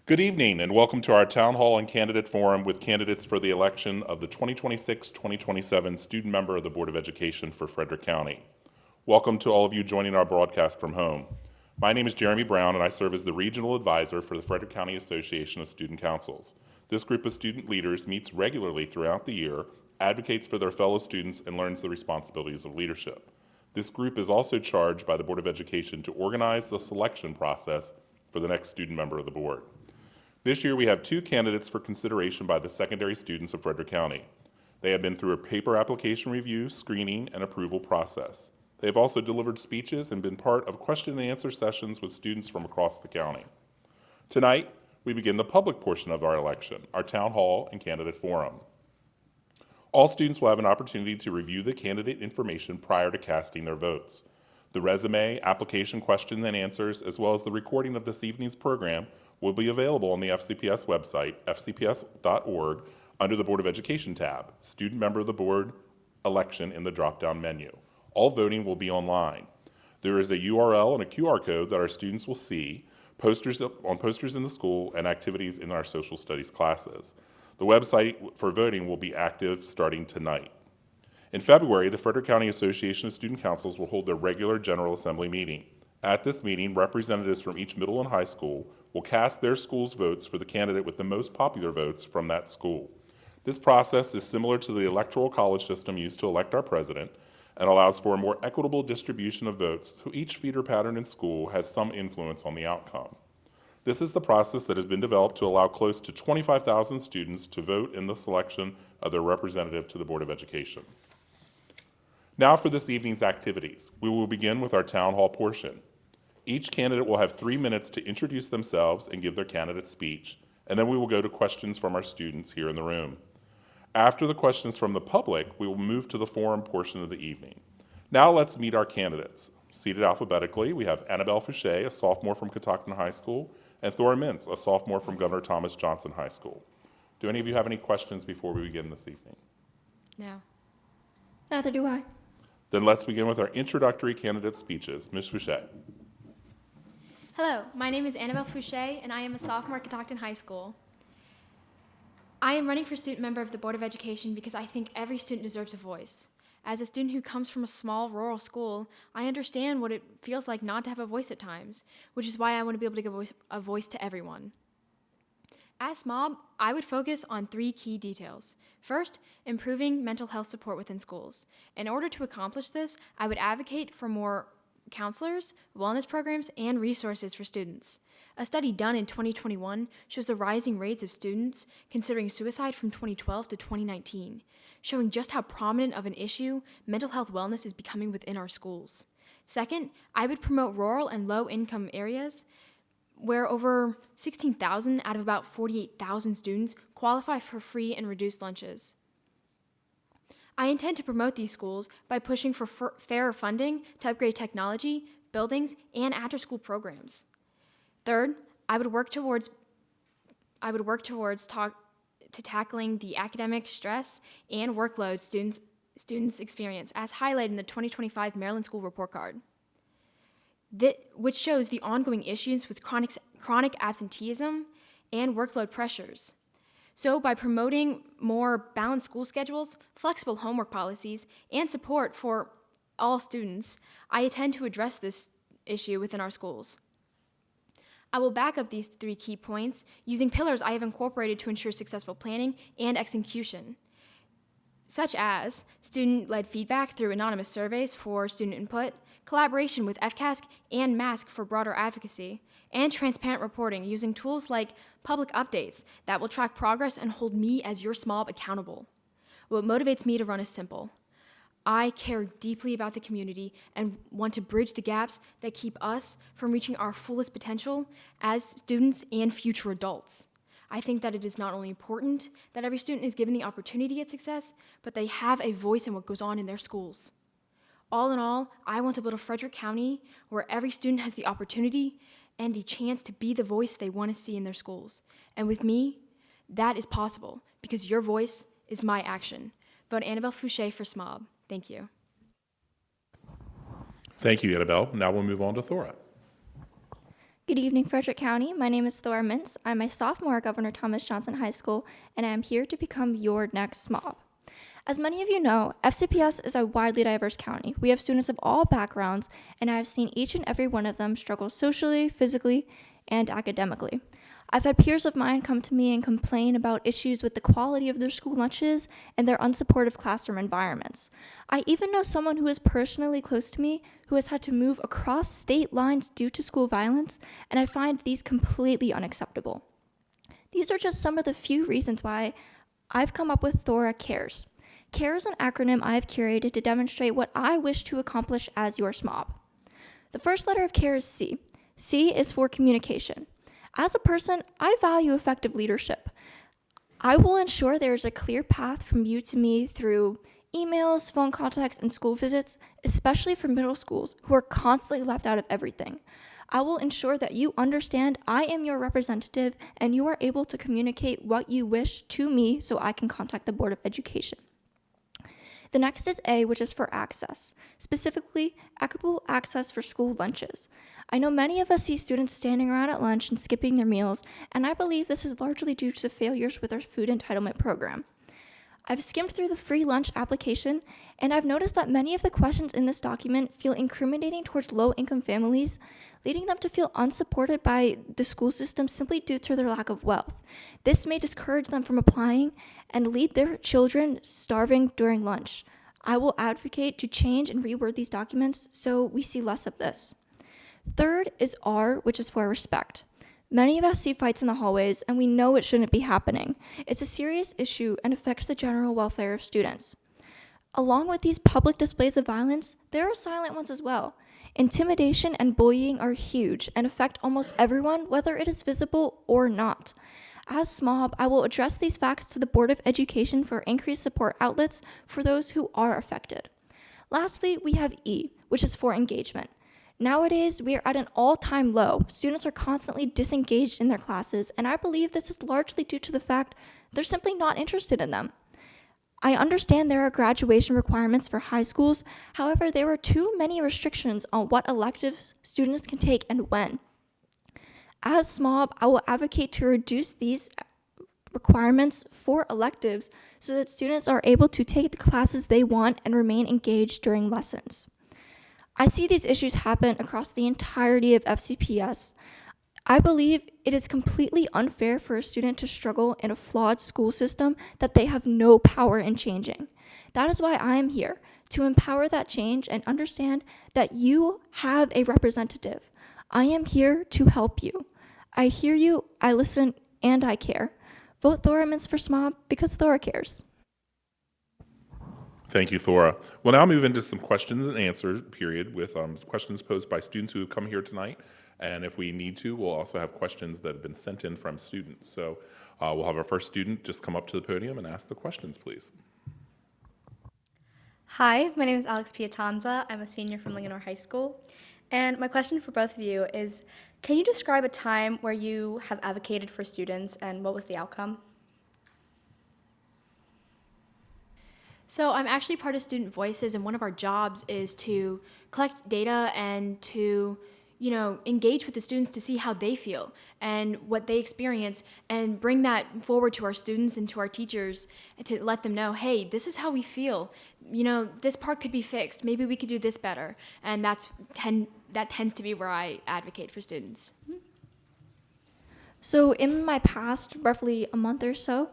Good evening and welcome to our Town Hall and Candidate Forum with candidates for the election of the 2026-2027 Student Member of the Board of Education for Frederick County. Welcome to all of you joining our broadcast from home. My name is Jeremy Brown and I serve as the Regional Advisor for the Frederick County Association of Student Councils. This group of student leaders meets regularly throughout the year, advocates for their fellow students, and learns the responsibilities of leadership. This group is also charged by the Board of Education to organize the selection process for the next student member of the board. This year we have two candidates for consideration by the secondary students of Frederick County. They have been through a paper application review, screening, and approval process. They have also delivered speeches and been part of question and answer sessions with students from across the county. Tonight, we begin the public portion of our election, our Town Hall and Candidate Forum. All students will have an opportunity to review the candidate information prior to casting their votes. The resume, application questions and answers, as well as the recording of this evening's program will be available on the FCPS website, fcps.org, under the Board of Education tab, Student Member of the Board Election in the drop-down menu. All voting will be online. There is a URL and a QR code that our students will see, posters in the school, and activities in our social studies classes. The website for voting will be active starting tonight. In February, the Frederick County Association of Student Councils will hold their regular General Assembly meeting. At this meeting, representatives from each middle and high school will cast their school's votes for the candidate with the most popular votes from that school. This process is similar to the electoral college system used to elect our president and allows for a more equitable distribution of votes, so each feeder pattern in school has some influence on the outcome. This is the process that has been developed to allow close to 25,000 students to vote in the selection of their representative to the Board of Education. Now for this evening's activities. We will begin with our town hall portion. Each candidate will have 3 minutes to introduce themselves and give their candidate speech, and then we will go to questions from our students here in the room. After the questions from the public, we will move to the forum portion of the evening. Now let's meet our candidates. Seated alphabetically, we have Annabelle Fouché, a sophomore from Catoctin High School, and Thora Mintz, a sophomore from Governor Thomas Johnson High School. Do any of you have any questions before we begin this evening? No. Neither do I. Then let's begin with our introductory candidate speeches. Ms. Fouché. Hello, my name is Annabelle Fouché, and I am a sophomore at Catoctin High School. I am running for student member of the Board of Education because I think every student deserves a voice. As a student who comes from a small rural school, I understand what it feels like not to have a voice at times, which is why I want to be able to give a voice to everyone. As MOB, I would focus on 3 key details. First, improving mental health support within schools. In order to accomplish this, I would advocate for more counselors, wellness programs, and resources for students. A study done in 2021 shows the rising rates of students considering suicide from 2012 to 2019, showing just how prominent of an issue mental health wellness is becoming within our schools. Second, I would promote rural and low-income areas where over 16,000 out of about 48,000 students qualify for free and reduced lunches. I intend to promote these schools by pushing for fairer funding to upgrade technology, buildings, and after-school programs. Third, I would work towards tackling the academic stress and workload students experience, as highlighted in the 2025 Maryland School Report Card, which shows the ongoing issues with chronic absenteeism and workload pressures. So by promoting more balanced school schedules, flexible homework policies, and support for all students, I intend to address this issue within our schools. I will back up these 3 key points using pillars I have incorporated to ensure successful planning and execution, such as student-led feedback through anonymous surveys for student input, collaboration with FCASC and MASC for broader advocacy, and transparent reporting using tools like public updates that will track progress and hold me as your SMOB accountable. What motivates me to run is simple. I care deeply about the community and want to bridge the gaps that keep us from reaching our fullest potential as students and future adults. I think that it is not only important that every student is given the opportunity at success, but they have a voice in what goes on in their schools. All in all, I want to build a Frederick County where every student has the opportunity and the chance to be the voice they want to see in their schools. And with me, that is possible because your voice is my action. Vote Annabelle Fouché for SMOB. Thank you. Thank you, Annabelle. Now we'll move on to Thora. Good evening, Frederick County. My name is Thora Mintz. I'm a sophomore at Governor Thomas Johnson High School, and I am here to become your next mob. As many of you know, FCPS is a widely diverse county. We have students of all backgrounds, and I have seen each and every one of them struggle socially, physically, and academically. I've had peers of mine come to me and complain about issues with the quality of their school lunches and their unsupportive classroom environments. I even know someone who is personally close to me who has had to move across state lines due to school violence, and I find these completely unacceptable. These are just some of the few reasons why I've come up with Thora Cares. CARE is an acronym I have curated to demonstrate what I wish to accomplish as your SMOB. The first letter of CARE is C. C is for communication. As a person, I value effective leadership. I will ensure there is a clear path from you to me through emails, phone contacts, and school visits, especially for middle schools who are constantly left out of everything. I will ensure that you understand I am your representative and you are able to communicate what you wish to me so I can contact the Board of Education. The next is A, which is for access, specifically equitable access for school lunches. I know many of us see students standing around at lunch and skipping their meals, and I believe this is largely due to failures with our food entitlement program. I've skimmed through the free lunch application, and I've noticed that many of the questions in this document feel incriminating towards low-income families, leading them to feel unsupported by the school system simply due to their lack of wealth. This may discourage them from applying and lead their children starving during lunch. I will advocate to change and reword these documents so we see less of this. Third is R, which is for respect. Many of us see fights in the hallways, and we know it shouldn't be happening. It's a serious issue and affects the general welfare of students. Along with these public displays of violence, there are silent ones as well. Intimidation and bullying are huge and affect almost everyone, whether it is visible or not. As SMOB, I will address these facts to the Board of Education for increased support outlets for those who are affected. Lastly, we have E, which is for engagement. Nowadays, we are at an all-time low. Students are constantly disengaged in their classes, and I believe this is largely due to the fact they're simply not interested in them. I understand there are graduation requirements for high schools. However, there are too many restrictions on what electives students can take and when. As SMOB, I will advocate to reduce these requirements for electives so that students are able to take the classes they want and remain engaged during lessons. I see these issues happen across the entirety of FCPS. I believe it is completely unfair for a student to struggle in a flawed school system that they have no power in changing. That is why I am here, to empower that change and understand that you have a representative. I am here to help you. I hear you, I listen, and I care. Vote Thora Mintz for SMOB because Thora cares. Thank you, Thora. We'll now move into some questions and answers period with questions posed by students who have come here tonight. And if we need to, we'll also have questions that have been sent in from students. So we'll have our first student just come up to the podium and ask the questions, please. Hi, my name is Alex Piatanza. I'm a senior from Linganore High School. And my question for both of you is, can you describe a time where you have advocated for students and what was the outcome? So I'm actually part of Student Voices, and one of our jobs is to collect data and to, engage with the students to see how they feel and what they experience and bring that forward to our students and to our teachers and to let them know, hey, this is how we feel. This part could be fixed. Maybe we could do this better. And that tends to be where I advocate for students. So in my past, roughly a month or so,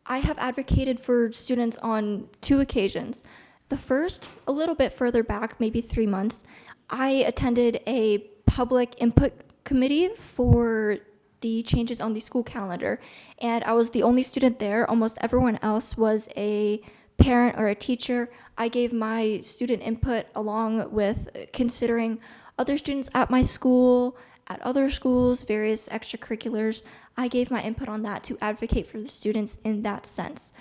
I have advocated for students on 2 occasions. The first, a little bit further back, maybe 3 months, I attended a public input committee for the changes on the school calendar, and I was the only student there. Almost everyone else was a parent or a teacher. I gave my student input along with considering other students at my school, at other schools, various extracurriculars. I gave my input on that to advocate for the students in that sense.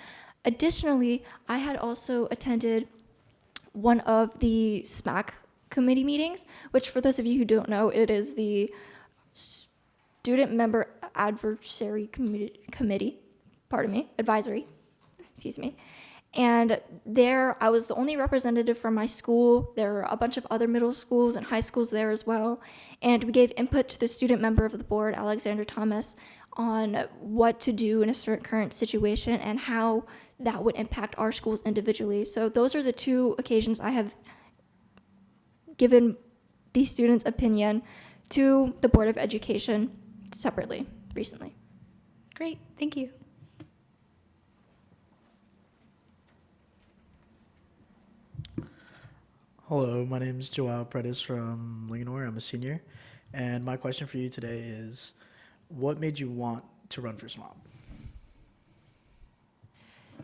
Additionally, I had also attended one of the SMAC committee meetings, which for those of you who don't know, it is the Student Member Advisory Committee, excuse me. And there, I was the only representative from my school. There were a bunch of other middle schools and high schools there as well. And we gave input to the student member of the board, Alexander Thomas, on what to do in a certain current situation and how that would impact our schools individually. So those are the two occasions I have given the students' opinion to the Board of Education separately recently. Great, thank you. Hello, my name is Joao Predis from Linganore. I'm a senior. And my question for you today is, what made you want to run for SMOB?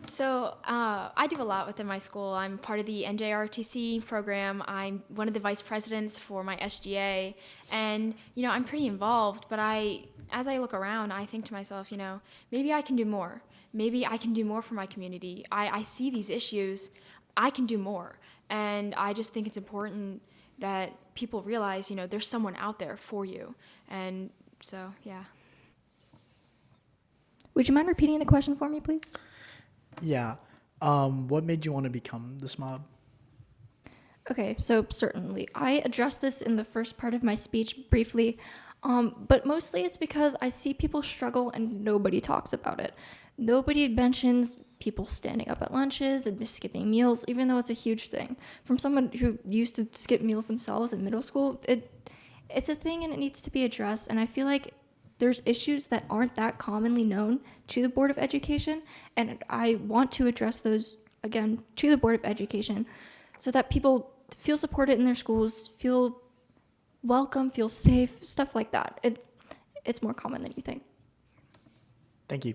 So I do a lot within my school. I'm part of the NJROTC program. I'm one of the vice presidents for my SGA, and I'm pretty involved. But as I look around, I think to myself, maybe I can do more. Maybe I can do more for my community. I see these issues. I can do more, and I just think it's important that people realize, there's someone out there for you, and so yeah. Would you mind repeating the question for me, please? Yeah. What made you want to become the SMOB? Okay, so certainly. I addressed this in the first part of my speech briefly, but mostly it's because I see people struggle and nobody talks about it. Nobody mentions people standing up at lunches and just skipping meals, even though it's a huge thing. From someone who used to skip meals themselves in middle school, it's a thing and it needs to be addressed, and I feel like there's issues that aren't that commonly known to the Board of Education, and I want to address those, again, to the Board of Education so that people feel supported in their schools, feel welcome, feel safe, stuff like that. It's more common than you think. Thank you.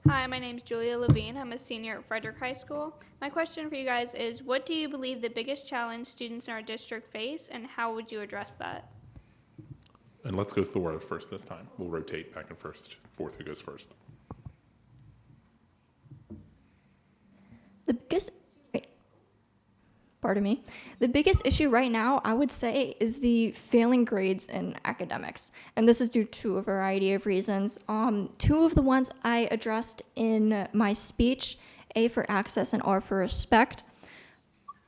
Hi, my name is Julia Levine. I'm a senior at Frederick High School. My question for you guys is, what do you believe the biggest challenge students in our district face, and how would you address that? And let's go Thor first this time. We'll rotate back and forth who goes first. The biggest issue right now, I would say, is the failing grades in academics. And this is due to a variety of reasons. Two of the ones I addressed in my speech, A for access and R for respect.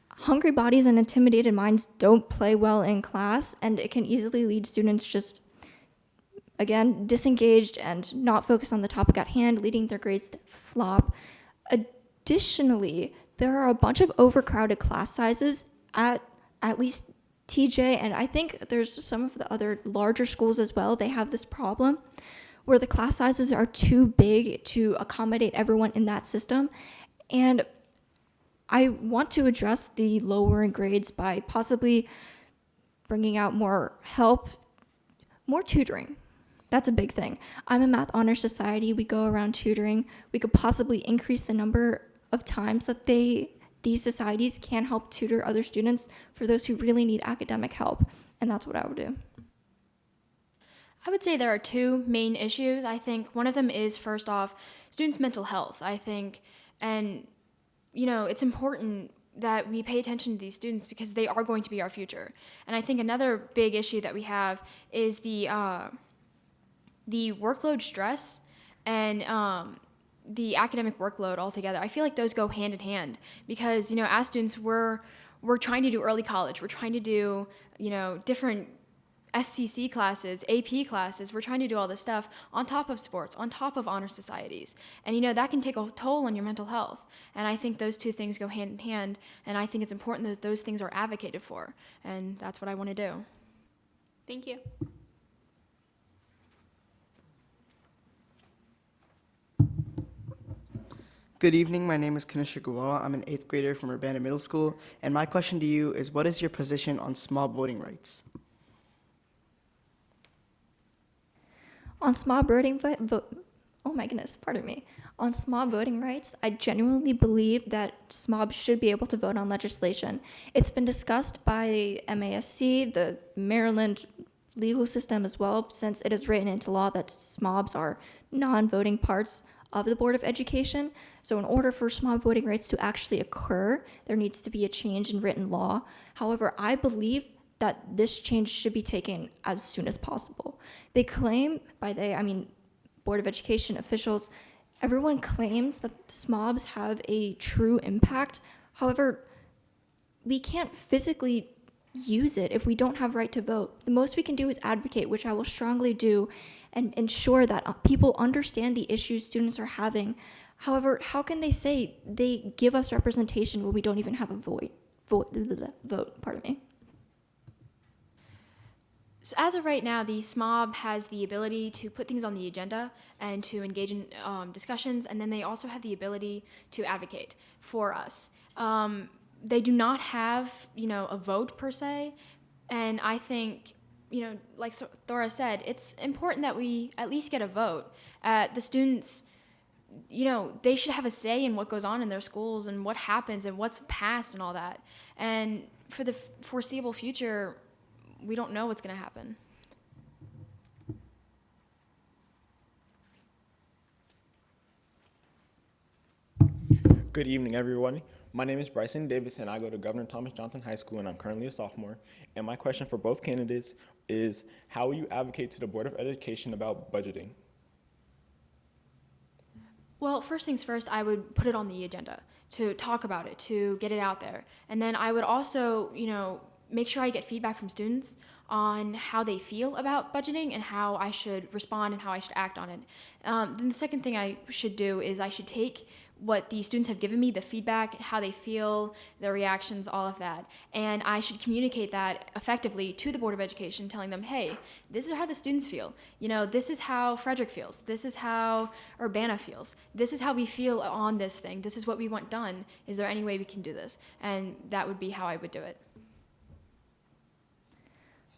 Hungry bodies and intimidated minds don't play well in class, and it can easily lead students just, again, disengaged and not focused on the topic at hand, leading their grades to flop. Additionally, there are a bunch of overcrowded class sizes at least TJ, and I think there's some of the other larger schools as well. They have this problem where the class sizes are too big to accommodate everyone in that system. And I want to address the lowering grades by possibly bringing out more help, more tutoring. That's a big thing. I'm a Math Honor Society. We go around tutoring. We could possibly increase the number of times that these societies can help tutor other students for those who really need academic help, and that's what I would do. I would say there are two main issues. I think one of them is, first off, students' mental health, I think, and it's important that we pay attention to these students because they are going to be our future. And I think another big issue that we have is the workload stress and the academic workload altogether. I feel like those go hand in hand because, as students, we're trying to do early college. We're trying to do, different SCC classes, AP classes. We're trying to do all this stuff on top of sports, on top of honor societies. And, that can take a toll on your mental health. And I think those two things go hand in hand. And I think it's important that those things are advocated for. And that's what I want to do. Thank you. Good evening, my name is Kanisha Gawala. I'm an 8th grader from Urbana Middle School, and my question to you is, what is your position on SMOB voting rights? On SMOB On SMOB voting rights, I genuinely believe that SMOB should be able to vote on legislation. It's been discussed by MASC, the Maryland legal system as well, since it is written into law that SMOBs are non-voting parts of the Board of Education. So in order for SMOB voting rights to actually occur, there needs to be a change in written law. However, I believe that this change should be taken as soon as possible. They claim, by they, I mean Board of Education officials, everyone claims that SMOBs have a true impact. However, we can't physically use it if we don't have right to vote. The most we can do is advocate, which I will strongly do, and ensure that people understand the issues students are having. However, how can they say they give us representation when we don't even have a vote? Pardon me. So as of right now, the SMOB has the ability to put things on the agenda and to engage in discussions, and then they also have the ability to advocate for us. They do not have, a vote per se, and I think, like Thora said, it's important that we at least get a vote. The students, they should have a say in what goes on in their schools and what happens and what's passed and all that. And for the foreseeable future, we don't know what's going to happen. Good evening, everyone. My name is Bryson Davis, and I go to Governor Thomas Johnson High School, and I'm currently a sophomore. And my question for both candidates is, how will you advocate to the Board of Education about budgeting? Well, first things first, I would put it on the agenda to talk about it, to get it out there. And then I would also, make sure I get feedback from students on how they feel about budgeting and how I should respond and how I should act on it. Then the second thing I should do is I should take what the students have given me, the feedback, how they feel, their reactions, all of that. And I should communicate that effectively to the Board of Education, telling them, hey, this is how the students feel. This is how Frederick feels. This is how Urbana feels. This is how we feel on this thing. This is what we want done. Is there any way we can do this? And that would be how I would do it.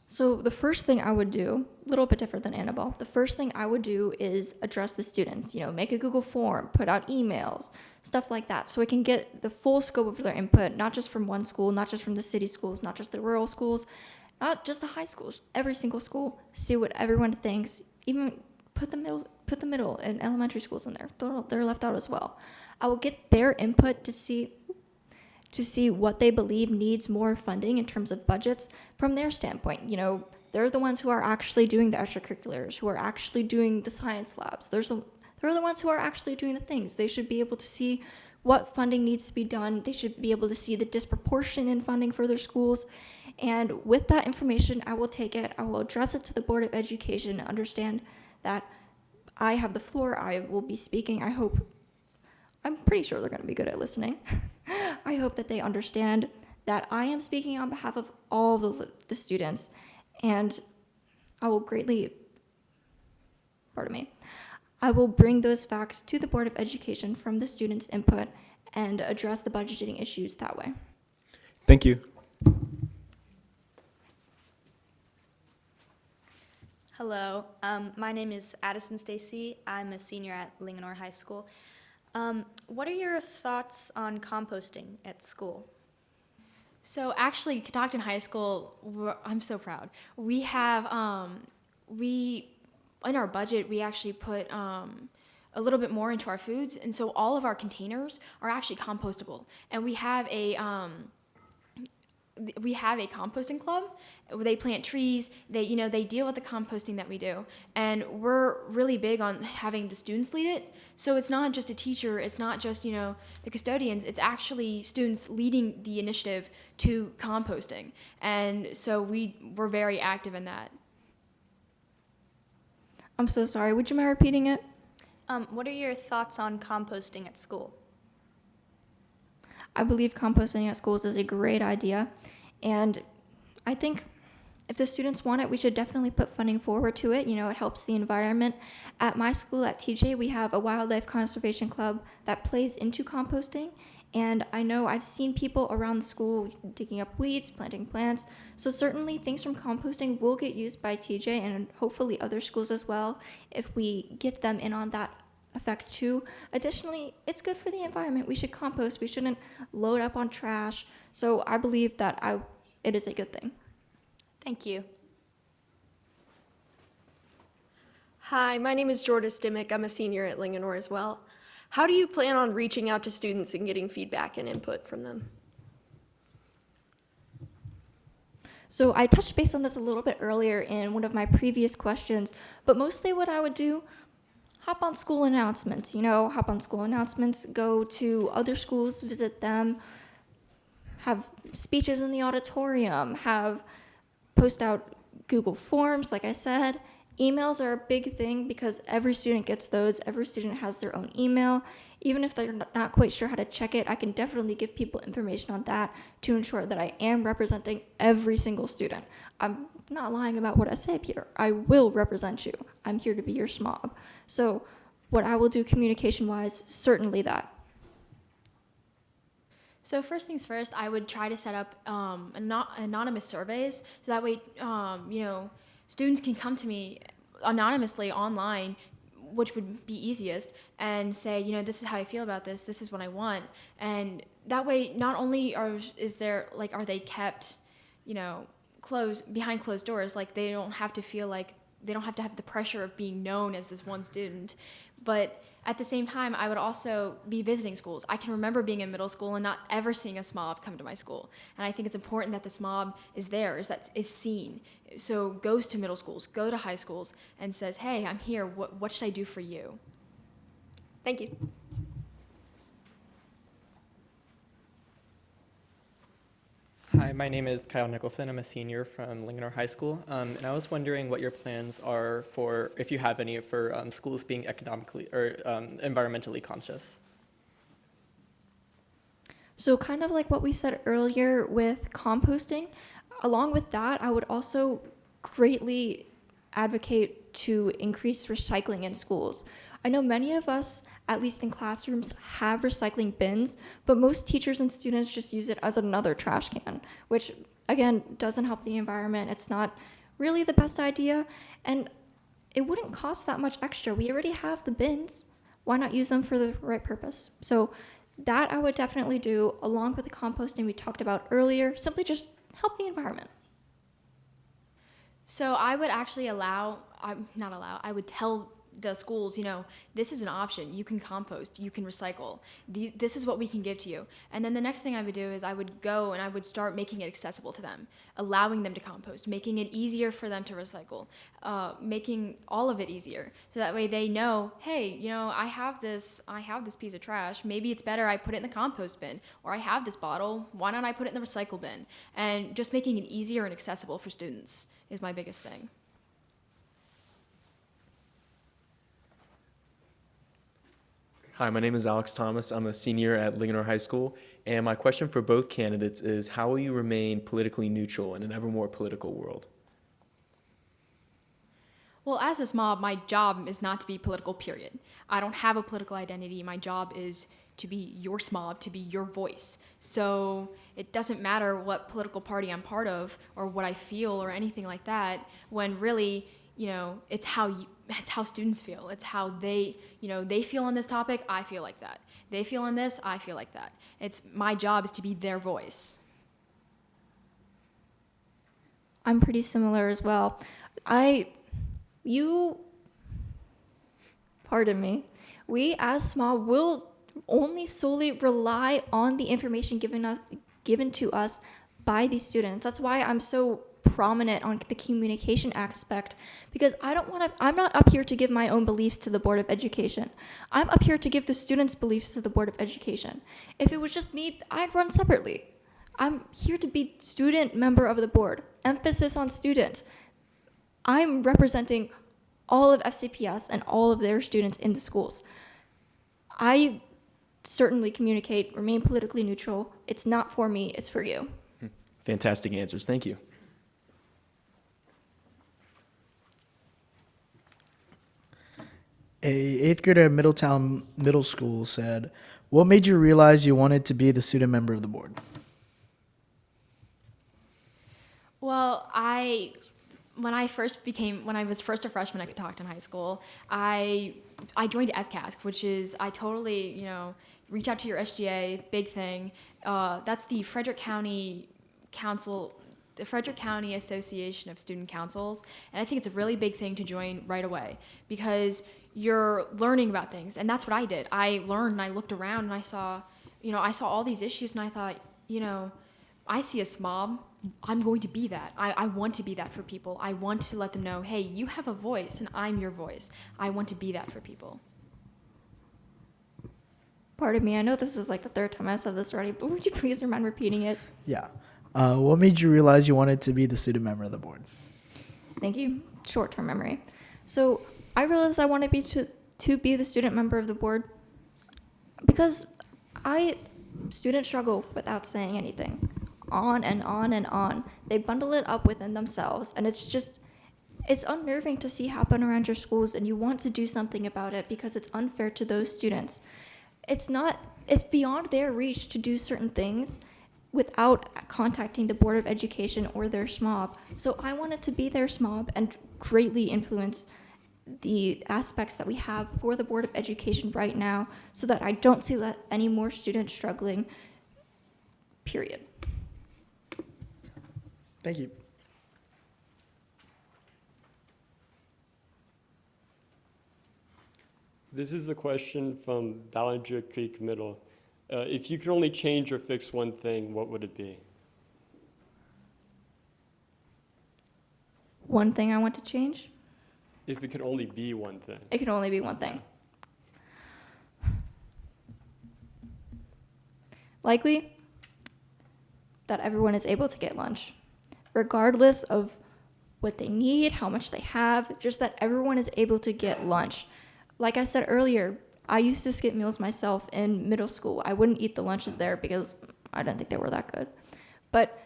So the first thing I would do, a little bit different than Annabelle, the first thing I would do is address the students, make a Google form, put out emails, stuff like that, so I can get the full scope of their input, not just from one school, not just from the city schools, not just the rural schools, not just the high schools, every single school, see what everyone thinks, even put the middle and elementary schools in there. They're left out as well. I will get their input to see what they believe needs more funding in terms of budgets from their standpoint. They're the ones who are actually doing the extracurriculars, who are actually doing the science labs. They're the ones who are actually doing the things. They should be able to see what funding needs to be done. They should be able to see the disproportion in funding for their schools. And with that information, I will take it, I will address it to the Board of Education, understand that I have the floor, I will be speaking. I'm pretty sure they're going to be good at listening. I hope that they understand that I am speaking on behalf of all the students, and I will I will bring those facts to the Board of Education from the students' input and address the budgeting issues that way. Thank you. Hello, my name is Addison Stacy. I'm a senior at Linganore High School. What are your thoughts on composting at school? So actually, Catoctin High School, I'm so proud. We have, in our budget, we actually put a little bit more into our foods, and so all of our containers are actually compostable. And we have a composting club. They plant trees. They deal with the composting that we do, and we're really big on having the students lead it. So it's not just a teacher. It's not just the custodians. It's actually students leading the initiative to composting, and so we're very active in that. I'm so sorry. Would you mind repeating it? What are your thoughts on composting at school? I believe composting at schools is a great idea, and I think if the students want it, we should definitely put funding forward to it. It helps the environment. At my school at TJ, we have a wildlife conservation club that plays into composting, and I know I've seen people around the school digging up weeds, planting plants, so certainly things from composting will get used by TJ and hopefully other schools as well if we get them in on that effect too. Additionally, it's good for the environment. We should compost. We shouldn't load up on trash. So I believe that it is a good thing. Thank you. Hi, my name is Jordan Dimmick. I'm a senior at Linganore as well. How do you plan on reaching out to students and getting feedback and input from them? So I touched base on this a little bit earlier in one of my previous questions, but mostly what I would do, hop on school announcements, hop on school announcements, go to other schools, visit them, have speeches in the auditorium, post out Google Forms, like I said. Emails are a big thing because every student gets those. Every student has their own email. Even if they're not quite sure how to check it, I can definitely give people information on that to ensure that I am representing every single student. I'm not lying about what I say up here. I will represent you. I'm here to be your SMOB. So what I will do communication-wise, certainly that. So first things first, I would try to set up anonymous surveys, so that way, students can come to me anonymously online, which would be easiest, and say, this is how I feel about this. This is what I want, and that way, not only are they kept, behind closed doors, like they don't have to feel like they don't have to have the pressure of being known as this one student, but at the same time, I would also be visiting schools. I can remember being in middle school and not ever seeing a SMOB come to my school. And I think it's important that the SMOB is there, is seen. So goes to middle schools, go to high schools, and says, hey, I'm here. What should I do for you? Thank you. Hi, my name is Kyle Nicholson. I'm a senior from Linganore High School, and I was wondering what your plans are for, if you have any, for schools being economically or environmentally conscious. So kind of like what we said earlier with composting, along with that, I would also greatly advocate to increase recycling in schools. I know many of us, at least in classrooms, have recycling bins, but most teachers and students just use it as another trash can, which again doesn't help the environment. It's not really the best idea, and it wouldn't cost that much extra. We already have the bins. Why not use them for the right purpose? So that I would definitely do, along with the composting we talked about earlier. Simply just help the environment. So I would actually I would tell the schools, this is an option. You can compost, you can recycle. This is what we can give to you. And then the next thing I would do is I would go and I would start making it accessible to them, allowing them to compost, making it easier for them to recycle, making all of it easier. So that way they know, hey, I have this piece of trash. Maybe it's better I put it in the compost bin, or I have this bottle. Why not I put it in the recycle bin? And just making it easier and accessible for students is my biggest thing. Hi, my name is Alex Thomas. I'm a senior at Linganore High School, and my question for both candidates is, how will you remain politically neutral in an ever more political world? Well, as a SMOB, my job is not to be political, period. I don't have a political identity. My job is to be your SMOB, to be your voice. So it doesn't matter what political party I'm part of or what I feel or anything like that, when really, it's how students feel. It's how they feel on this topic, I feel like that. They feel on this, I feel like that. My job is to be their voice. I'm pretty similar as well. Pardon me, we as SMOB will only solely rely on the information given to us by these students. That's why I'm so prominent on the communication aspect, because I'm not up here to give my own beliefs to the Board of Education. I'm up here to give the students' beliefs to the Board of Education. If it was just me, I'd run separately. I'm here to be student member of the board. Emphasis on student. I'm representing all of FCPS and all of their students in the schools. I certainly communicate, remain politically neutral. It's not for me, it's for you. Fantastic answers. Thank you. A 8th grader at Middletown Middle School said, "What made you realize you wanted to be the student member of the board?" Well, when I was first a freshman at Catoctin High School, I joined FCASC, which is, I totally, reach out to your SGA, big thing. That's the Frederick County Council, the Frederick County Association of Student Councils, and I think it's a really big thing to join right away, because you're learning about things, and that's what I did. I learned and I looked around and I saw all these issues, and I thought, I see a SMOB, I'm going to be that. I want to be that for people. I want to let them know, hey, you have a voice and I'm your voice. I want to be that for people. Pardon me, I know this is like the third time I said this already, but would you please remind repeating it? Yeah. What made you realize you wanted to be the student member of the board? Thank you. Short-term memory. So I realized I wanted to be the student member of the board because students struggle without saying anything. On and on and on. They bundle it up within themselves, and it's unnerving to see happen around your schools, and you want to do something about it because it's unfair to those students. It's beyond their reach to do certain things without contacting the Board of Education or their SMOB. So I wanted to be their SMOB and greatly influence the aspects that we have for the Board of Education right now so that I don't see any more students struggling, period. Thank you. This is a question from Ballinger Creek Middle. If you could only change or fix one thing, what would it be? One thing I want to change? If it could only be one thing. It can only be one thing. Likely that everyone is able to get lunch, regardless of what they need, how much they have, just that everyone is able to get lunch. Like I said earlier, I used to skip meals myself in middle school. I wouldn't eat the lunches there because I didn't think they were that good. But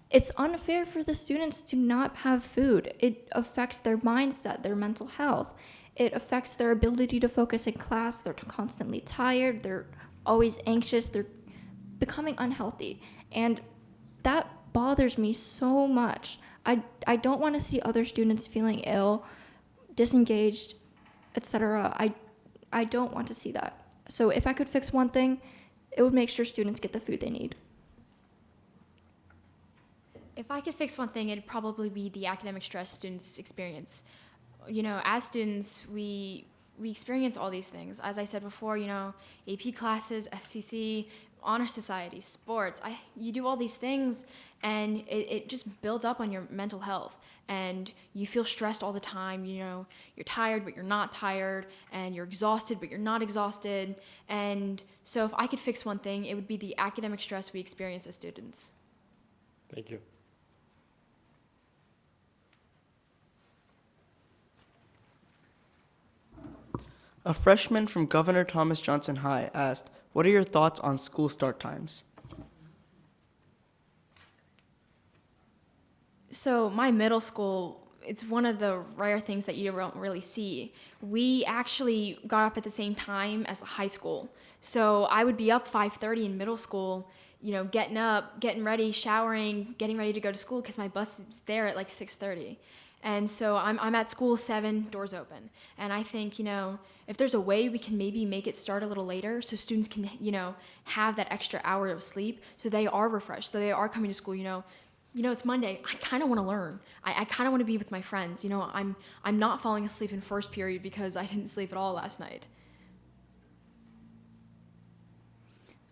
it's unfair for the students to not have food. It affects their mindset, their mental health. It affects their ability to focus in class. They're constantly tired. They're always anxious. They're becoming unhealthy. And that bothers me so much. I don't want to see other students feeling ill, disengaged, etc. I don't want to see that. So if I could fix one thing, it would make sure students get the food they need. If I could fix one thing, it'd probably be the academic stress students experience. You know, as students, we experience all these things. As I said before, you know, AP classes, FCC, honor society, sports. You do all these things, and it just builds up on your mental health. And you feel stressed all the time. You know, you're tired, but you're not tired, and you're exhausted, but you're not exhausted. And so if I could fix one thing, it would be the academic stress we experience as students. Thank you. A freshman from Governor Thomas Johnson High asked, "What are your thoughts on school start times?" So my middle school, it's one of the rare things that you don't really see. We actually got up at the same time as the high school. So I would be up 5:30 in middle school, you know, getting up, getting ready, showering, getting ready to go to school because my bus is there at like 6:30. And so I'm at school 7, doors open. And I think, you know, if there's a way we can maybe make it start a little later so students can, you know, have that extra hour of sleep so they are refreshed, so they are coming to school, you know, it's Monday. I kind of want to learn. I kind of want to be with my friends. You know, I'm not falling asleep in first period because I didn't sleep at all last night.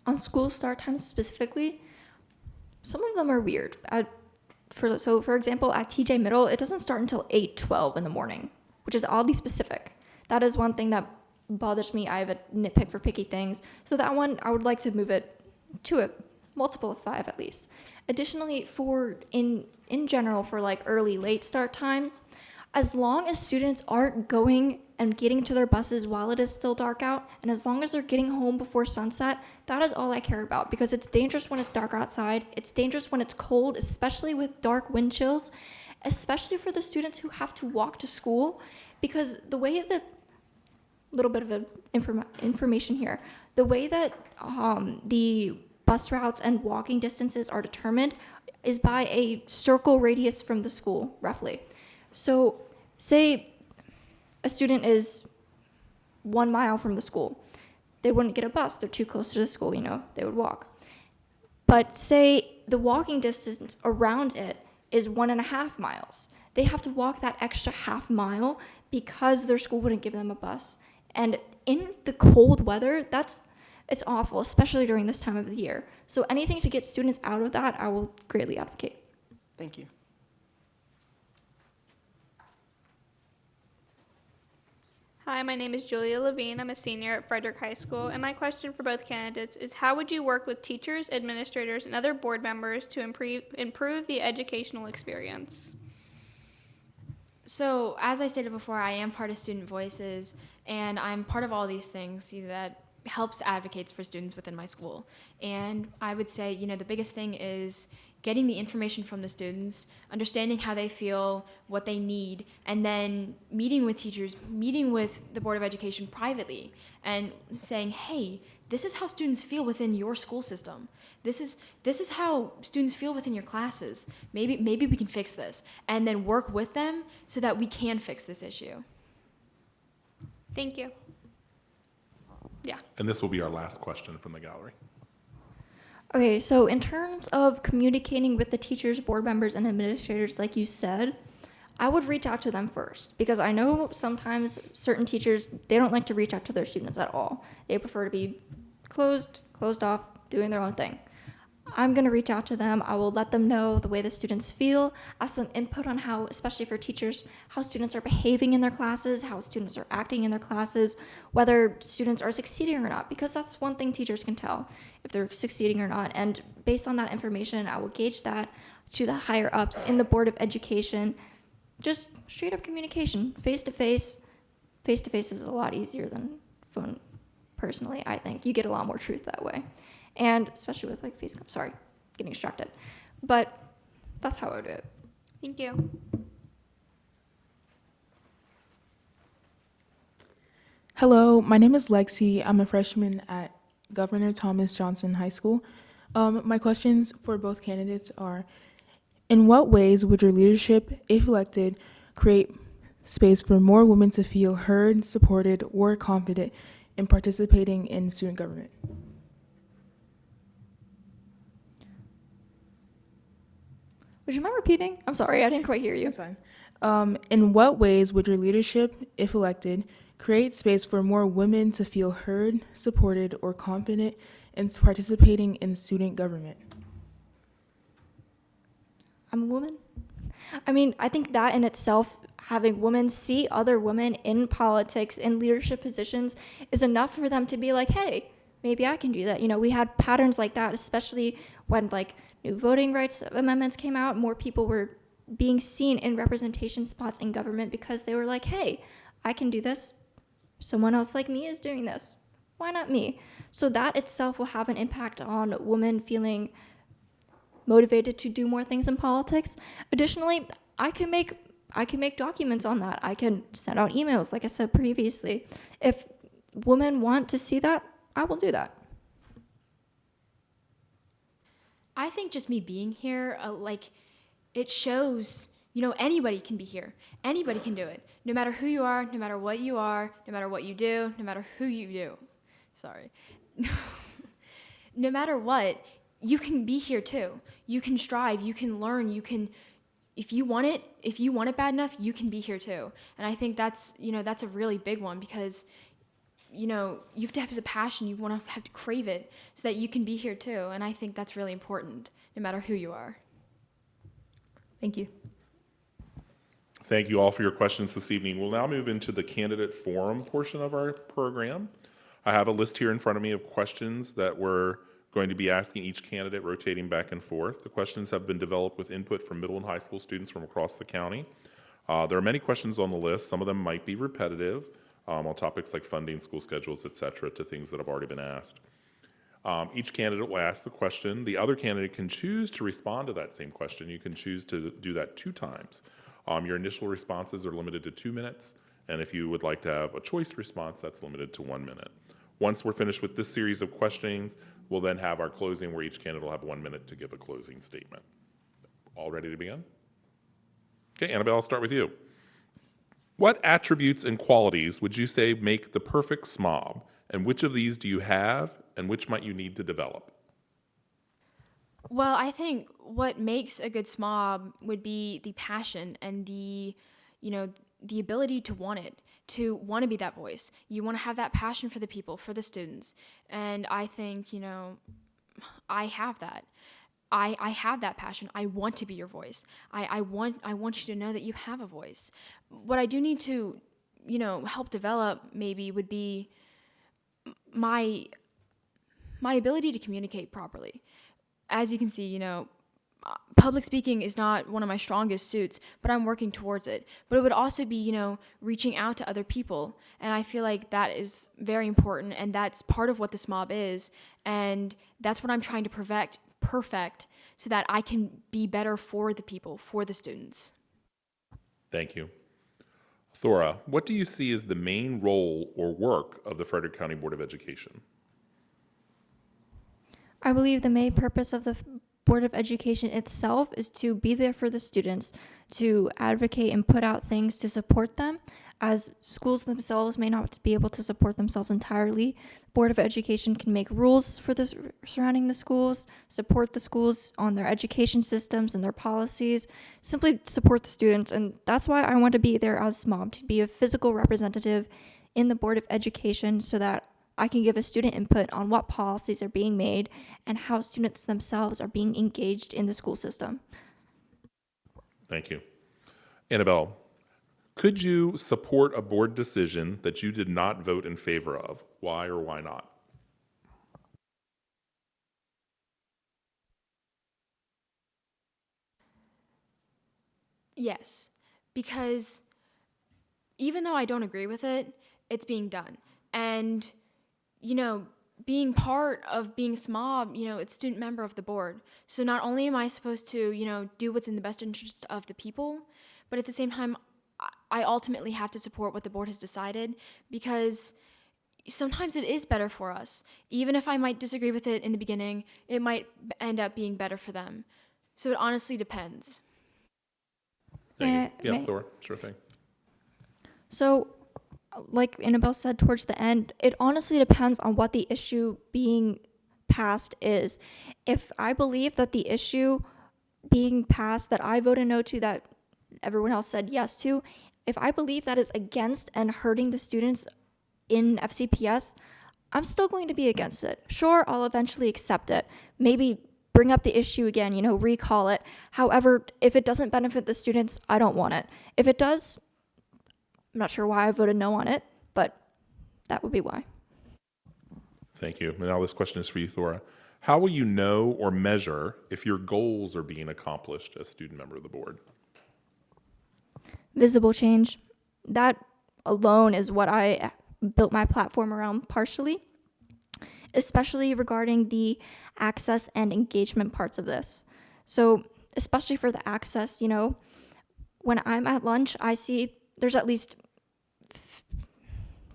On school start times specifically, some of them are weird. For example, at TJ Middle, it doesn't start until 8:12 in the morning, which is oddly specific. That is one thing that bothers me. I have a nitpick for picky things. So that one, I would like to move it to a multiple of 5 at least. Additionally, in general, for like early, late start times, as long as students aren't going and getting to their buses while it is still dark out, and as long as they're getting home before sunset, that is all I care about, because it's dangerous when it's dark outside. It's dangerous when it's cold, especially with dark wind chills, especially for the students who have to walk to school, because the way that, little bit of information here, the way that the bus routes and walking distances are determined is by a circle radius from the school, roughly. So say a student is 1 mile from the school. They wouldn't get a bus. They're too close to the school, you know, they would walk. But say the walking distance around it is 1.5 miles. They have to walk that extra half mile because their school wouldn't give them a bus. And in the cold weather, it's awful, especially during this time of the year. So anything to get students out of that, I will greatly advocate. Thank you. Hi, my name is Julia Levine. I'm a senior at Frederick High School, and my question for both candidates is how would you work with teachers, administrators, and other board members to improve the educational experience? So, as I stated before, I am part of Student Voices, and I'm part of all these things that helps advocates for students within my school. And I would say, the biggest thing is getting the information from the students, understanding how they feel, what they need, and then meeting with teachers, meeting with the Board of Education privately, and saying, hey, this is how students feel within your school system. This is how students feel within your classes. Maybe we can fix this, and then work with them so that we can fix this issue. Thank you. Yeah. And this will be our last question from the gallery. Okay, so in terms of communicating with the teachers, board members, and administrators, like you said, I would reach out to them first, because I know sometimes certain teachers, they don't like to reach out to their students at all. They prefer to be closed off, doing their own thing. I'm going to reach out to them. I will let them know the way the students feel, ask them input on how, especially for teachers, how students are behaving in their classes, how students are acting in their classes, whether students are succeeding or not, because that's one thing teachers can tell, if they're succeeding or not. And based on that information, I will gauge that to the higher ups in the Board of Education. Just straight up communication, face to face. Face to face is a lot easier than phone, personally, I think. You get a lot more truth that way. And especially with getting distracted. But that's how I would do it. Thank you. Hello, my name is Lexi. I'm a freshman at Governor Thomas Johnson High School. My questions for both candidates are, in what ways would your leadership, if elected, create space for more women to feel heard, supported, or confident in participating in student government? Would you mind repeating? I'm sorry, I didn't quite hear you. That's fine. In what ways would your leadership, if elected, create space for more women to feel heard, supported, or confident in participating in student government? I'm a woman. I mean, I think that in itself, having women see other women in politics, in leadership positions, is enough for them to be like, hey, maybe I can do that. We had patterns like that, especially when new voting rights amendments came out. More people were being seen in representation spots in government because they were like, hey, I can do this. Someone else like me is doing this. Why not me? So that itself will have an impact on women feeling motivated to do more things in politics. Additionally, I can make documents on that. I can send out emails, like I said previously. If women want to see that, I will do that. I think just me being here, it shows, anybody can be here. Anybody can do it. No matter who you are, no matter what you are, no matter what you do, no matter who you do. Sorry. No matter what, you can be here too. You can strive, you can learn, if you want it bad enough, you can be here too. And I think that's a really big one, because you have to have the passion, you want to have to crave it so that you can be here too. And I think that's really important, no matter who you are. Thank you. Thank you all for your questions this evening. We'll now move into the candidate forum portion of our program. I have a list here in front of me of questions that we're going to be asking each candidate, rotating back and forth. The questions have been developed with input from middle and high school students from across the county. There are many questions on the list. Some of them might be repetitive on topics like funding, school schedules, et cetera, to things that have already been asked. Each candidate will ask the question. The other candidate can choose to respond to that same question. You can choose to do that 2 times. Your initial responses are limited to 2 minutes, and if you would like to have a choice response, that's limited to 1 minute. Once we're finished with this series of questionings, we'll then have our closing, where each candidate will have 1 minute to give a closing statement. All ready to begin? Okay, Annabelle, I'll start with you. What attributes and qualities would you say make the perfect SMOB, and which of these do you have, and which might you need to develop? Well, I think what makes a good SMOB would be the passion and the ability to want it, to want to be that voice. You want to have that passion for the people, for the students. And I think, I have that. I have that passion. I want to be your voice. I want you to know that you have a voice. What I do need to, help develop maybe would be my ability to communicate properly. As you can see, public speaking is not one of my strongest suits, but I'm working towards it. But it would also be, reaching out to other people. And I feel like that is very important, and that's part of what this mob is. And that's what I'm trying to perfect so that I can be better for the people, for the students. Thank you. Thora, what do you see as the main role or work of the Frederick County Board of Education? I believe the main purpose of the Board of Education itself is to be there for the students, to advocate and put out things to support them, as schools themselves may not be able to support themselves entirely. Board of Education can make rules for the surrounding the schools, support the schools on their education systems and their policies, simply support the students. And that's why I want to be there as SMOB, to be a physical representative in the Board of Education so that I can give a student input on what policies are being made and how students themselves are being engaged in the school system. Thank you. Annabelle, could you support a board decision that you did not vote in favor of? Why or why not? Yes, because even though I don't agree with it, it's being done. And being part of being SMOB, it's student member of the board. So not only am I supposed to, do what's in the best interest of the people, but at the same time, I ultimately have to support what the board has decided, because sometimes it is better for us. Even if I might disagree with it in the beginning, it might end up being better for them. So it honestly depends. Thank you. Yeah, Thora, sure thing. So, like Annabelle said towards the end, it honestly depends on what the issue being passed is. If I believe that the issue being passed that I voted no to, that everyone else said yes to, if I believe that is against and hurting the students in FCPS, I'm still going to be against it. Sure, I'll eventually accept it. Maybe bring up the issue again, recall it. However, if it doesn't benefit the students, I don't want it. If it does, I'm not sure why I voted no on it, but that would be why. Thank you. Now this question is for you, Thora. How will you know or measure if your goals are being accomplished as student member of the board? Visible change. That alone is what I built my platform around partially, especially regarding the access and engagement parts of this. So especially for the access, when I'm at lunch, I see there's at least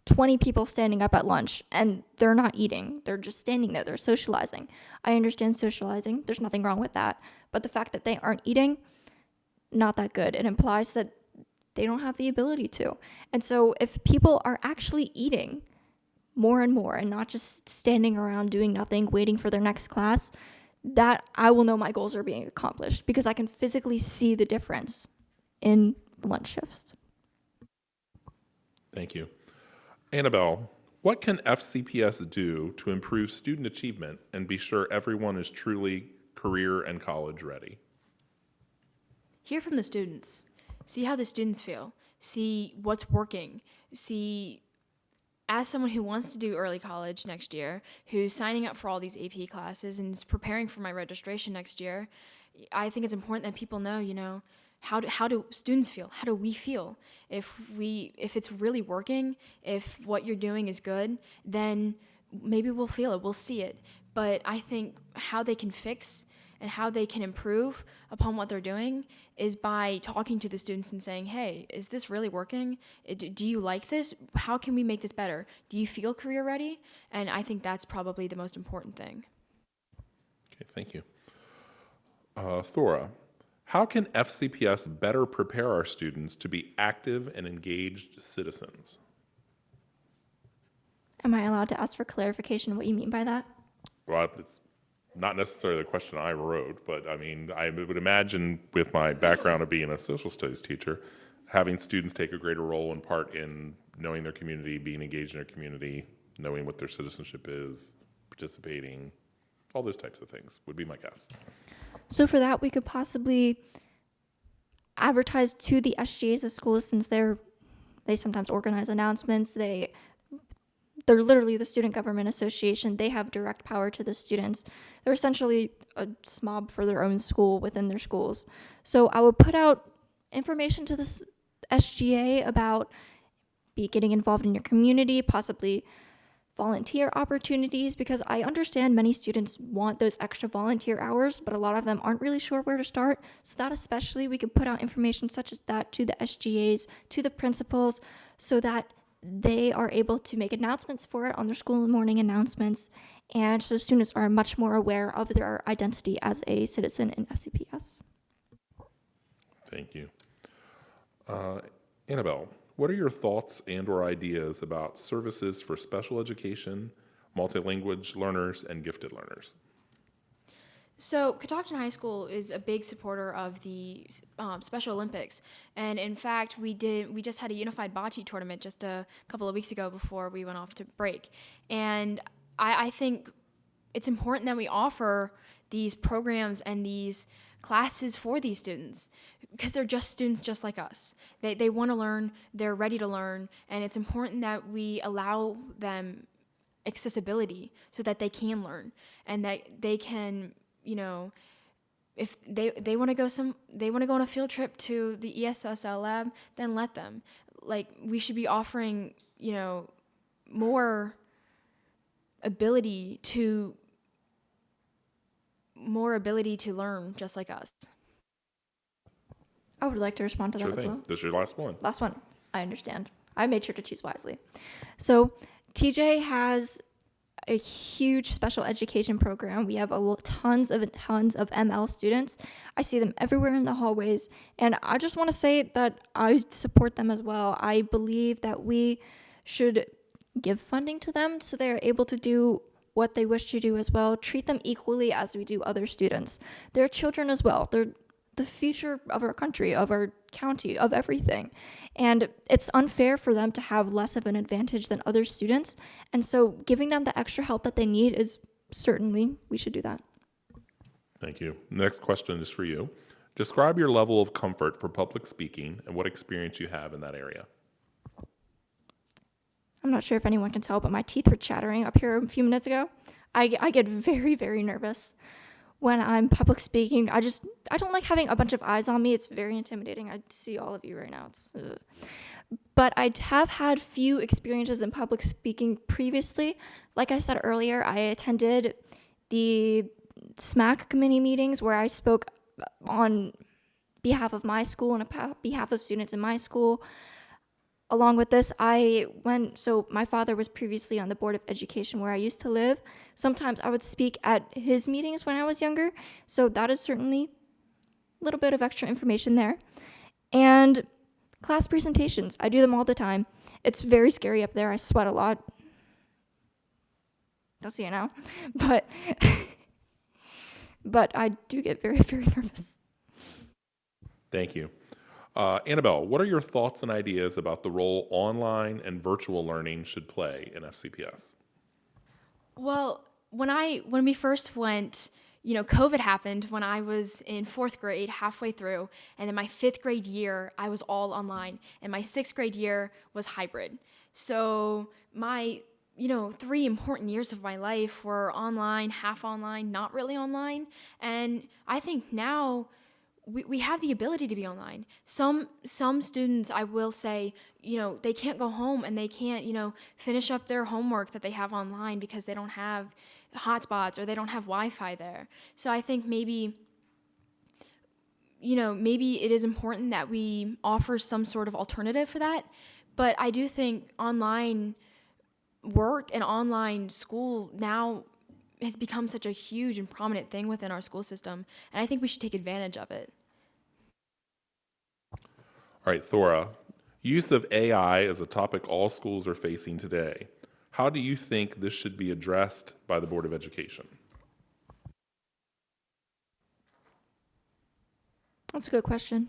20 people standing up at lunch, and they're not eating. They're just standing there. They're socializing. I understand socializing. There's nothing wrong with that. But the fact that they aren't eating, not that good. It implies that they don't have the ability to. And so if people are actually eating more and more and not just standing around doing nothing, waiting for their next class, that I will know my goals are being accomplished, because I can physically see the difference in lunch shifts. Thank you. Annabelle, what can FCPS do to improve student achievement and be sure everyone is truly career and college ready? Hear from the students. See how the students feel. See what's working. See, as someone who wants to do early college next year, who's signing up for all these AP classes and is preparing for my registration next year, I think it's important that people know, how do students feel? How do we feel? If it's really working, if what you're doing is good, then maybe we'll feel it, we'll see it. But I think how they can fix and how they can improve upon what they're doing is by talking to the students and saying, hey, is this really working? Do you like this? How can we make this better? Do you feel career ready? And I think that's probably the most important thing. Okay, thank you. Thora, how can FCPS better prepare our students to be active and engaged citizens? Am I allowed to ask for clarification what you mean by that? Well, it's not necessarily the question I wrote, but I mean, I would imagine with my background of being a social studies teacher, having students take a greater role and part in knowing their community, being engaged in their community, knowing what their citizenship is, participating, all those types of things would be my guess. So for that, we could possibly advertise to the SGAs of schools, since they sometimes organize announcements. They're literally the Student Government Association. They have direct power to the students. They're essentially a SMOB for their own school within their schools. So I would put out information to this SGA about getting involved in your community, possibly volunteer opportunities, because I understand many students want those extra volunteer hours, but a lot of them aren't really sure where to start. So that especially, we could put out information such as that to the SGAs, to the principals, so that they are able to make announcements for it on their school morning announcements, and so students are much more aware of their identity as a citizen in FCPS. Thank you. Annabelle, what are your thoughts and or ideas about services for special education, multilingual learners, and gifted learners? So Catoctin High School is a big supporter of the Special Olympics, and in fact, we just had a unified bocce tournament just a couple of weeks ago before we went off to break, and I think it's important that we offer these programs and these classes for these students, because they're just students just like us. They want to learn, they're ready to learn, and it's important that we allow them accessibility so that they can learn and that they can, you know, if they want to go on a field trip to the ESSL lab, then let them. Like, we should be offering, you know, more ability to learn just like us. I would like to respond to Sure that as thing. well. This is your last one. Last one. I understand. I made sure to choose wisely. So TJ has a huge special education program. We have tons of ML students. I see them everywhere in the hallways, and I just want to say that I support them as well. I believe that we should give funding to them so they're able to do what they wish to do as well. Treat them equally as we do other students. They're children as well. They're the future of our country, of our county, of everything. And it's unfair for them to have less of an advantage than other students. And so giving them the extra help that they need is certainly, we should do that. Thank you. Next question is for you. Describe your level of comfort for public speaking and what experience you have in that area. I'm not sure if anyone can tell, but my teeth were chattering up here a few minutes ago. I get very, very nervous when I'm public speaking. I don't like having a bunch of eyes on me. It's very intimidating. I see all of you right now. But I have had few experiences in public speaking previously. Like I said earlier, I attended the SMAC committee meetings where I spoke on behalf of my school and on behalf of students in my school. Along with this, so my father was previously on the Board of Education where I used to live. Sometimes I would speak at his meetings when I was younger, so that is certainly a little bit of extra information there. And class presentations, I do them all the time. It's very scary up there. I sweat a lot. Don't see it now. But I do get very, very nervous. Thank you. Annabelle, what are your thoughts and ideas about the role online and virtual learning should play in FCPS? Well, when we first went, you know, COVID happened when I was in 4th grade, halfway through, and then my 5th grade year, I was all online, and my 6th grade year was hybrid. So my, 3 important years of my life were online, half online, not really online, and I think now we have the ability to be online. Some students, I will say, they can't go home and they can't, finish up their homework that they have online because they don't have hotspots or they don't have Wi-Fi there. So I think maybe it is important that we offer some sort of alternative for that. But I do think online work and online school now has become such a huge and prominent thing within our school system, and I think we should take advantage of it. All right, Thora, use of AI is a topic all schools are facing today. How do you think this should be addressed by the Board of Education? That's a good question.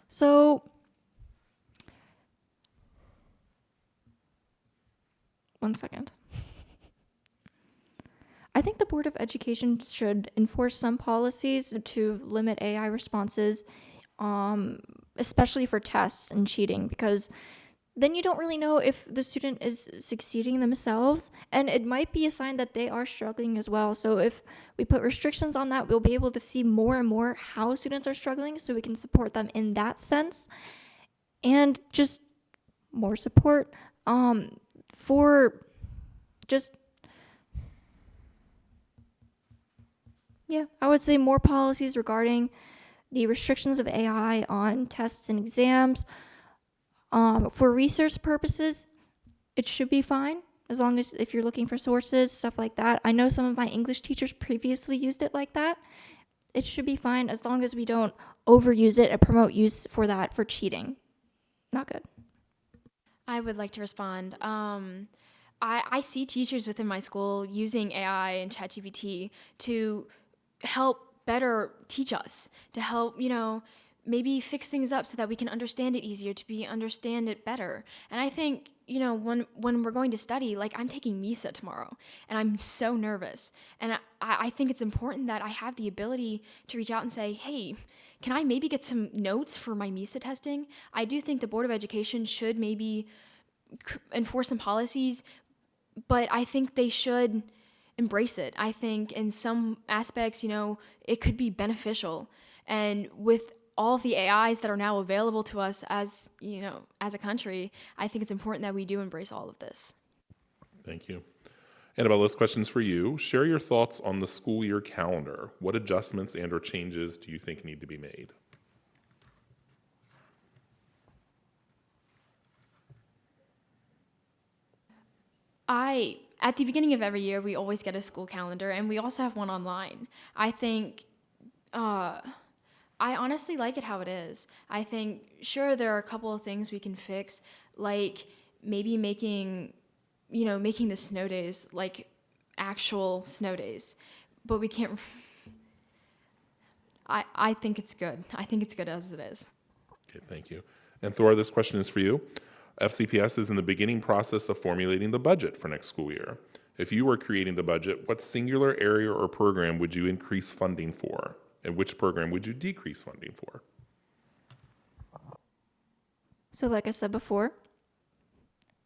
So, one second. I think the Board of Education should enforce some policies to limit AI responses, especially for tests and cheating, because then you don't really know if the student is succeeding themselves, and it might be a sign that they are struggling as well. So if we put restrictions on that, we'll be able to see more and more how students are struggling, so we can support them in that sense. And just more support for just, yeah, I would say more policies regarding the restrictions of AI on tests and exams. For research purposes, it should be fine, as long as if you're looking for sources, stuff like that. I know some of my English teachers previously used it like that. It should be fine as long as we don't overuse it and promote use for that for cheating. Not good. I would like to respond. I see teachers within my school using AI and ChatGPT to help better teach us, to help, maybe fix things up so that we can understand it easier, to understand it better. And I think, when we're going to study, like I'm taking MISA tomorrow, and I'm so nervous. And I think it's important that I have the ability to reach out and say, hey, can I maybe get some notes for my MISA testing? I do think the Board of Education should maybe enforce some policies, but I think they should embrace it. I think in some aspects, it could be beneficial. And with all of the AIs that are now available to us as a country, I think it's important that we do embrace all of this. Thank you. Annabelle, this question's for you. Share your thoughts on the school year calendar. What adjustments and/or changes do you think need to be made? At the beginning of every year, we always get a school calendar, and we also have one online. I think, I honestly like it how it is. I think, sure, there are a couple of things we can fix, like maybe making the snow days like actual snow days, but we can't. I think it's good. I think it's good as it is. Okay, thank you. And Thora, this question is for you. FCPS is in the beginning process of formulating the budget for next school year. If you were creating the budget, what singular area or program would you increase funding for? And which program would you decrease funding for? So like I said before,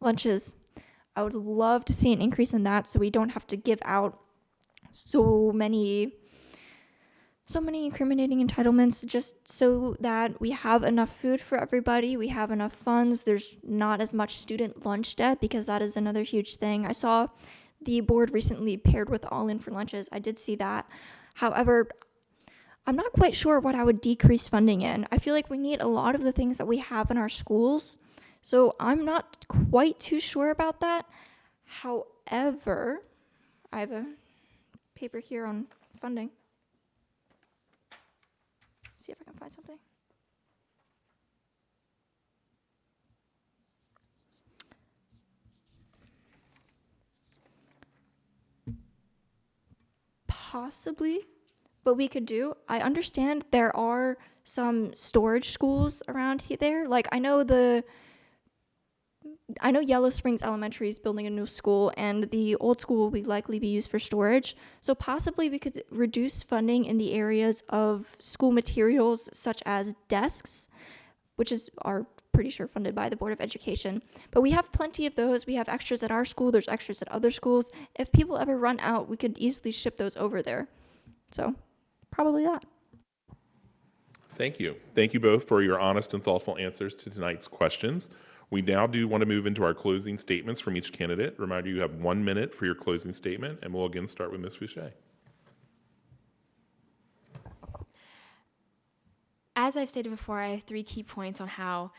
lunches. I would love to see an increase in that so we don't have to give out so many incriminating entitlements, just so that we have enough food for everybody, we have enough funds, there's not as much student lunch debt, because that is another huge thing. I saw the board recently paired with All In for Lunches. I did see that. However, I'm not quite sure what I would decrease funding in. I feel like we need a lot of the things that we have in our schools, so I'm not quite too sure about that. However, I have a paper here on funding. See if I can find something. Possibly, but we could do. I understand there are some storage schools around there. Like I know Yellow Springs Elementary is building a new school, and the old school will likely be used for storage. So possibly we could reduce funding in the areas of school materials such as desks, which are pretty sure funded by the Board of Education. But we have plenty of those. We have extras at our school. There's extras at other schools. If people ever run out, we could easily ship those over there. So probably that. Thank you. Thank you both for your honest and thoughtful answers to tonight's questions. We now do want to move into our closing statements from each candidate. Reminder, you have 1 minute for your closing statement, and we'll again start with Ms. Fouché. As I've stated before, I have 3 key points on how,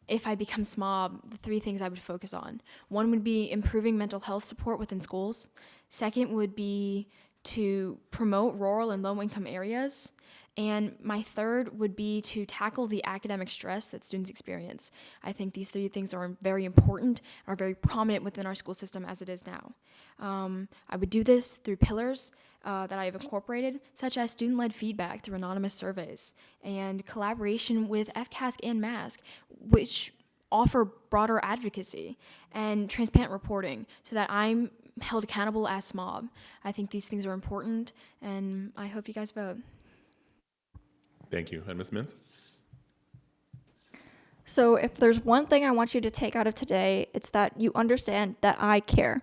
if I become SMOB, the 3 things I would focus on. 1 would be improving mental health support within schools. 2nd would be to promote rural and low-income areas. And my 3rd would be to tackle the academic stress that students experience. I think these 3 things are very important, are very prominent within our school system as it is now. I would do this through pillars that I have incorporated, such as student-led feedback through anonymous surveys and collaboration with FCASC and MASC, which offer broader advocacy and transparent reporting so that I'm held accountable as SMOB. I think these things are important, and I hope you guys vote. Thank you. And Ms. Mintz? So if there's one thing I want you to take out of today, it's that you understand that I care.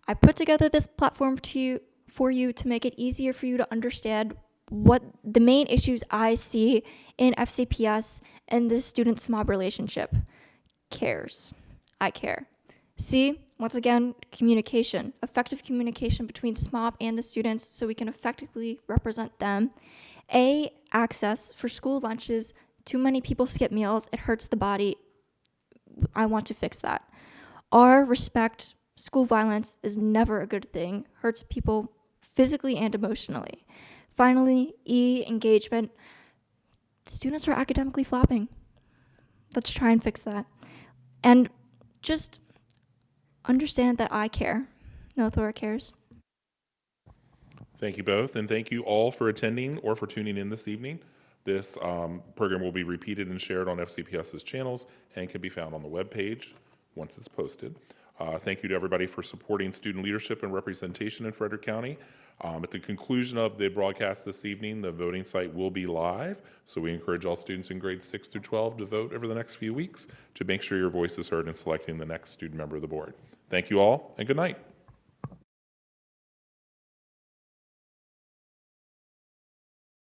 I put together this platform for you to make it easier for you to understand what the main issues I see in FCPS and the student-SMOB relationship. Cares. I care. C, once again, communication. Effective communication between SMOB and the students so we can effectively represent them. A, access for school lunches. Too many people skip meals. It hurts the body. I want to fix that. R, respect. School violence is never a good thing. Hurts people physically and emotionally. Finally, E, engagement. Students are academically flopping. Let's try and fix that. And just understand that I care. No Thora cares. Thank you both, and thank you all for attending or for tuning in this evening. This program will be repeated and shared on FCPS's channels and can be found on the webpage once it's posted. Thank you to everybody for supporting student leadership and representation in Frederick County. At the conclusion of the broadcast this evening, the voting site will be live, so we encourage all students in grades 6 through 12 to vote over the next few weeks to make sure your voice is heard in selecting the next student member of the board. Thank you all, and good night.